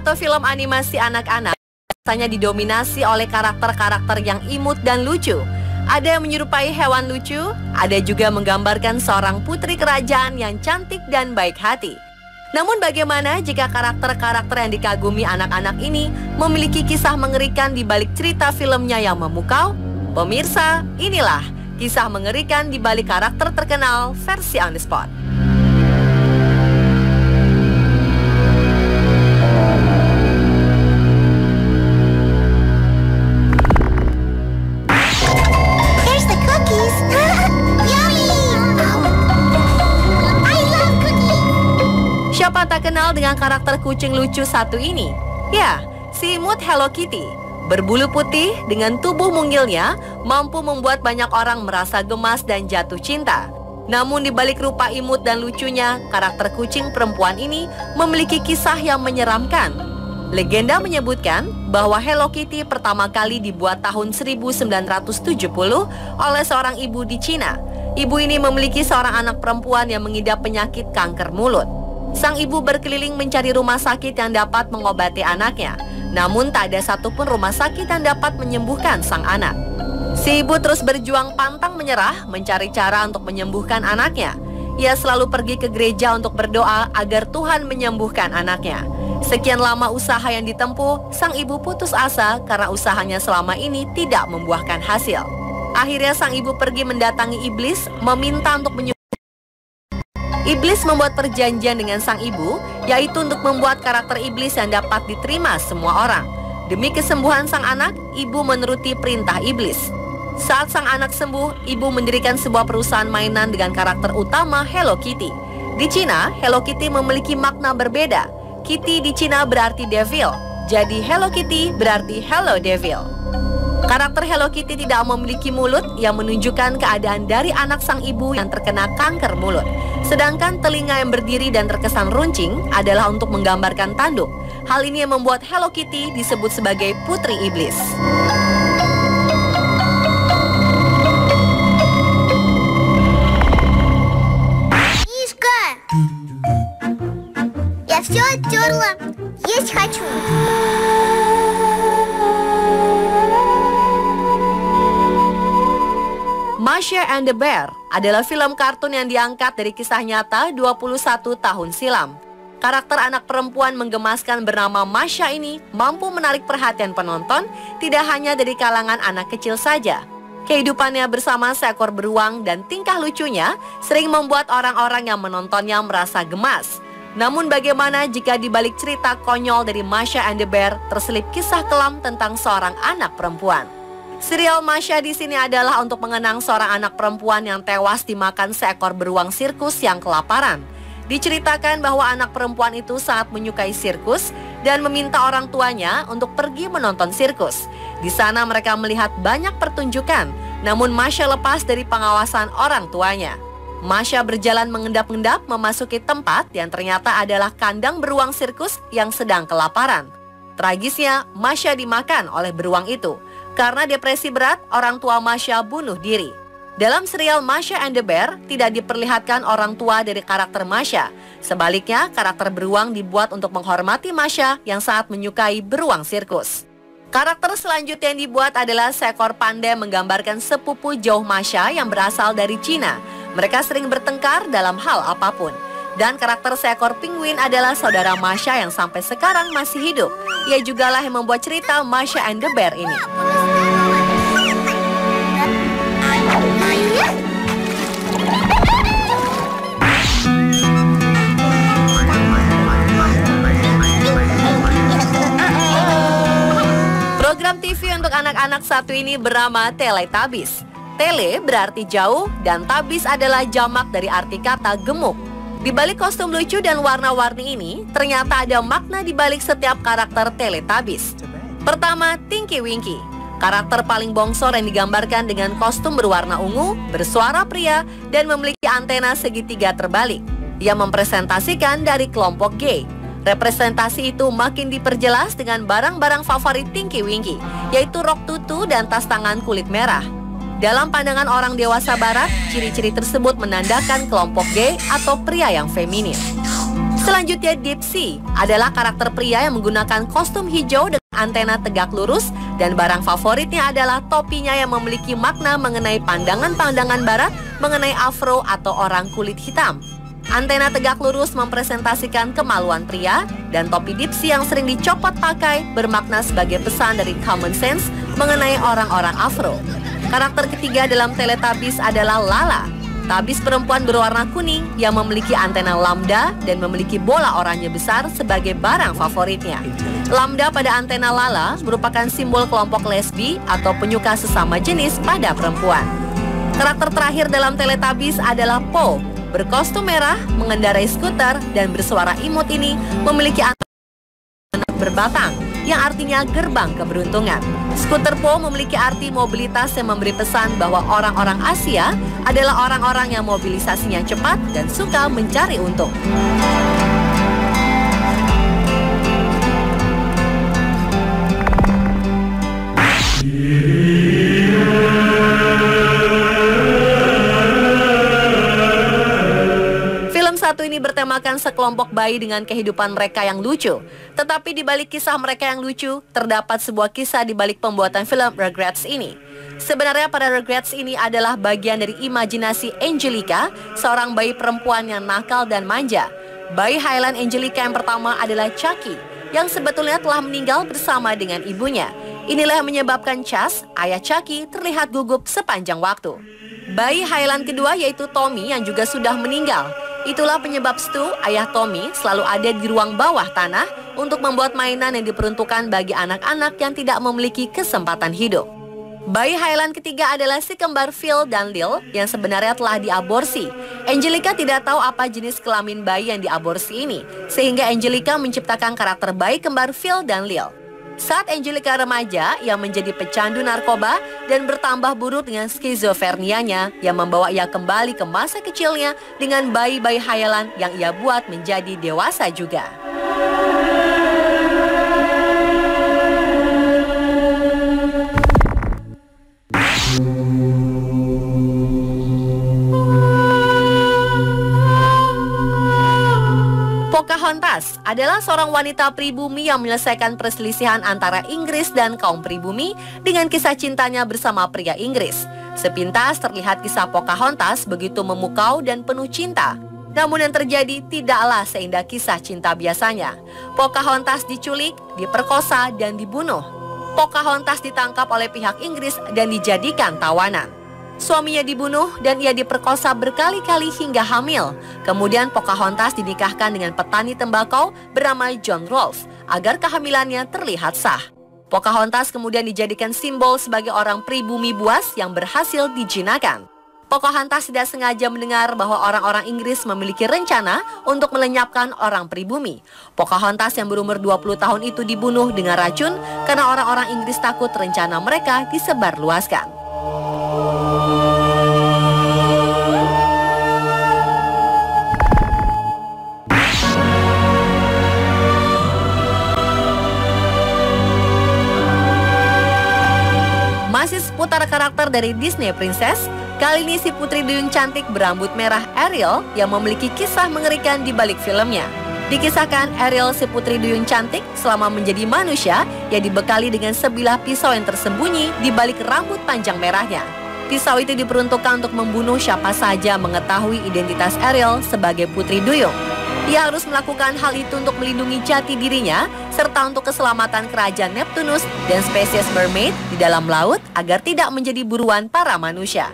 atau film animasi anak-anak biasanya didominasi oleh karakter-karakter yang imut dan lucu. Ada yang menyerupai hewan lucu, ada juga menggambarkan seorang putri kerajaan yang cantik dan baik hati. Namun bagaimana jika karakter-karakter yang dikagumi anak-anak ini memiliki kisah mengerikan di balik cerita filmnya yang memukau? Pemirsa, inilah kisah mengerikan di balik karakter terkenal versi On The Spot. Siapa tak kenal dengan karakter kucing lucu satu ini? Ya, si imut Hello Kitty. Berbulu putih dengan tubuh mungilnya mampu membuat banyak orang merasa gemas dan jatuh cinta. Namun di balik rupa imut dan lucunya, karakter kucing perempuan ini memiliki kisah yang menyeramkan. Legenda menyebutkan bahwa Hello Kitty pertama kali dibuat tahun 1970 oleh seorang ibu di Cina. Ibu ini memiliki seorang anak perempuan yang mengidap penyakit kanker mulut. Sang ibu berkeliling mencari rumah sakit yang dapat mengobati anaknya. Namun tak ada satupun rumah sakit yang dapat menyembuhkan sang anak. Si ibu terus berjuang pantang menyerah mencari cara untuk menyembuhkan anaknya. Ia selalu pergi ke gereja untuk berdoa agar Tuhan menyembuhkan anaknya. Sekian lama usaha yang ditempuh, sang ibu putus asa karena usahanya selama ini tidak membuahkan hasil. Akhirnya sang ibu pergi mendatangi iblis meminta untuk menyembuhkan. Iblis membuat perjanjian dengan sang ibu, yaitu untuk membuat karakter iblis yang dapat diterima semua orang. Demi kesembuhan sang anak, ibu menuruti perintah iblis. Saat sang anak sembuh, ibu mendirikan sebuah perusahaan mainan dengan karakter utama Hello Kitty. Di Cina, Hello Kitty memiliki makna berbeda. Kitty di Cina berarti devil, jadi Hello Kitty berarti Hello Devil. Karakter Hello Kitty tidak memiliki mulut yang menunjukkan keadaan dari anak sang ibu yang terkena kanker mulut. Sedangkan telinga yang berdiri dan terkesan runcing adalah untuk menggambarkan tanduk. Hal ini yang membuat Hello Kitty disebut sebagai putri iblis. Мишка! Я все оттерла. Есть хочу. Masha and the Bear adalah film kartun yang diangkat dari kisah nyata 21 tahun silam. Karakter anak perempuan menggemaskan bernama Masha ini mampu menarik perhatian penonton tidak hanya dari kalangan anak kecil saja. Kehidupannya bersama seekor beruang dan tingkah lucunya sering membuat orang-orang yang menontonnya merasa gemas. Namun bagaimana jika di balik cerita konyol dari Masha and the Bear terselip kisah kelam tentang seorang anak perempuan? Serial Masha di sini adalah untuk mengenang seorang anak perempuan yang tewas dimakan seekor beruang sirkus yang kelaparan. Diceritakan bahwa anak perempuan itu sangat menyukai sirkus dan meminta orang tuanya untuk pergi menonton sirkus. Di sana mereka melihat banyak pertunjukan, namun Masha lepas dari pengawasan orang tuanya. Masha berjalan mengendap-endap memasuki tempat yang ternyata adalah kandang beruang sirkus yang sedang kelaparan. Tragisnya, Masha dimakan oleh beruang itu. Karena depresi berat, orang tua Masha bunuh diri. Dalam serial Masha and the Bear, tidak diperlihatkan orang tua dari karakter Masha. Sebaliknya, karakter beruang dibuat untuk menghormati Masha yang sangat menyukai beruang sirkus. Karakter selanjutnya yang dibuat adalah seekor panda menggambarkan sepupu jauh Masha yang berasal dari Cina. Mereka sering bertengkar dalam hal apapun. Dan karakter seekor penguin adalah saudara Masha yang sampai sekarang masih hidup. Ia jugalah yang membuat cerita Masha and the Bear ini. Program TV untuk anak-anak satu ini bernama Teletubbies. Tele berarti jauh dan tabis adalah jamak dari arti kata gemuk. Di balik kostum lucu dan warna-warni ini, ternyata ada makna di balik setiap karakter Teletubbies. Pertama, Tinky Winky. Karakter paling bongsor yang digambarkan dengan kostum berwarna ungu, bersuara pria, dan memiliki antena segitiga terbalik. Ia mempresentasikan dari kelompok gay. Representasi itu makin diperjelas dengan barang-barang favorit Tinky Winky, yaitu rok tutu dan tas tangan kulit merah. Dalam pandangan orang dewasa barat, ciri-ciri tersebut menandakan kelompok gay atau pria yang feminin. Selanjutnya Dipsy adalah karakter pria yang menggunakan kostum hijau dengan antena tegak lurus dan barang favoritnya adalah topinya yang memiliki makna mengenai pandangan-pandangan barat mengenai afro atau orang kulit hitam. Antena tegak lurus mempresentasikan kemaluan pria dan topi Dipsy yang sering dicopot pakai bermakna sebagai pesan dari common sense mengenai orang-orang afro. Karakter ketiga dalam Teletubbies adalah Lala. Tabis perempuan berwarna kuning yang memiliki antena lambda dan memiliki bola oranye besar sebagai barang favoritnya. Lambda pada antena Lala merupakan simbol kelompok lesbi atau penyuka sesama jenis pada perempuan. Karakter terakhir dalam Teletubbies adalah Po. Berkostum merah, mengendarai skuter, dan bersuara imut ini memiliki antena berbatang yang artinya gerbang keberuntungan. Skuter Po memiliki arti mobilitas yang memberi pesan bahwa orang-orang Asia adalah orang-orang yang mobilisasinya cepat dan suka mencari untung. Satu ini bertemakan sekelompok bayi dengan kehidupan mereka yang lucu. Tetapi di balik kisah mereka yang lucu, terdapat sebuah kisah di balik pembuatan film Rugrats ini. Sebenarnya pada Rugrats ini adalah bagian dari imajinasi Angelica, seorang bayi perempuan yang nakal dan manja. Bayi Highland Angelica yang pertama adalah Chucky, yang sebetulnya telah meninggal bersama dengan ibunya. Inilah yang menyebabkan Chas, ayah Chucky, terlihat gugup sepanjang waktu. Bayi Highland kedua yaitu Tommy yang juga sudah meninggal. Itulah penyebab Stu, ayah Tommy, selalu ada di ruang bawah tanah untuk membuat mainan yang diperuntukkan bagi anak-anak yang tidak memiliki kesempatan hidup. Bayi Highland ketiga adalah si kembar Phil dan Lil yang sebenarnya telah diaborsi. Angelica tidak tahu apa jenis kelamin bayi yang diaborsi ini, sehingga Angelica menciptakan karakter bayi kembar Phil dan Lil. Saat Angelica remaja, ia menjadi pecandu narkoba dan bertambah buruk dengan skizofrenianya yang membawa ia kembali ke masa kecilnya dengan bayi-bayi hayalan yang ia buat menjadi dewasa juga. Pocahontas adalah seorang wanita pribumi yang menyelesaikan perselisihan antara Inggris dan kaum pribumi dengan kisah cintanya bersama pria Inggris. Sepintas terlihat kisah Pocahontas begitu memukau dan penuh cinta. Namun yang terjadi tidaklah seindah kisah cinta biasanya. Pocahontas diculik, diperkosa, dan dibunuh. Pocahontas ditangkap oleh pihak Inggris dan dijadikan tawanan. Suaminya dibunuh dan ia diperkosa berkali-kali hingga hamil. Kemudian Pocahontas dinikahkan dengan petani tembakau bernama John Rolfe agar kehamilannya terlihat sah. Pocahontas kemudian dijadikan simbol sebagai orang pribumi buas yang berhasil dijinakan. Pocahontas tidak sengaja mendengar bahwa orang-orang Inggris memiliki rencana untuk melenyapkan orang pribumi. Pocahontas yang berumur 20 tahun itu dibunuh dengan racun karena orang-orang Inggris takut rencana mereka disebarluaskan. Masih seputar karakter dari Disney Princess, kali ini si putri duyung cantik berambut merah Ariel yang memiliki kisah mengerikan di balik filmnya. Dikisahkan Ariel si putri duyung cantik selama menjadi manusia yang dibekali dengan sebilah pisau yang tersembunyi di balik rambut panjang merahnya. Pisau itu diperuntukkan untuk membunuh siapa saja mengetahui identitas Ariel sebagai putri duyung. Ia harus melakukan hal itu untuk melindungi jati dirinya serta untuk keselamatan kerajaan Neptunus dan spesies mermaid di dalam laut agar tidak menjadi buruan para manusia.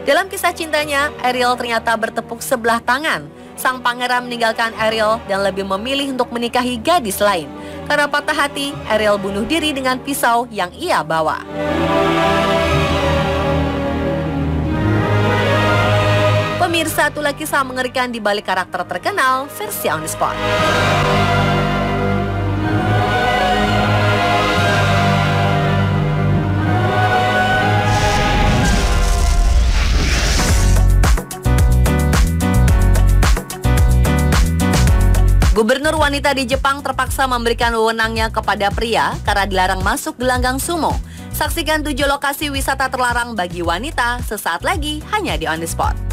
Dalam kisah cintanya, Ariel ternyata bertepuk sebelah tangan. Sang pangeran meninggalkan Ariel dan lebih memilih untuk menikahi gadis lain. Karena patah hati, Ariel bunuh diri dengan pisau yang ia bawa. Pemirsa, itulah kisah mengerikan di balik karakter terkenal versi On The Spot. Gubernur wanita di Jepang terpaksa memberikan wewenangnya kepada pria karena dilarang masuk gelanggang sumo. Saksikan 7 lokasi wisata terlarang bagi wanita sesaat lagi hanya di On The Spot.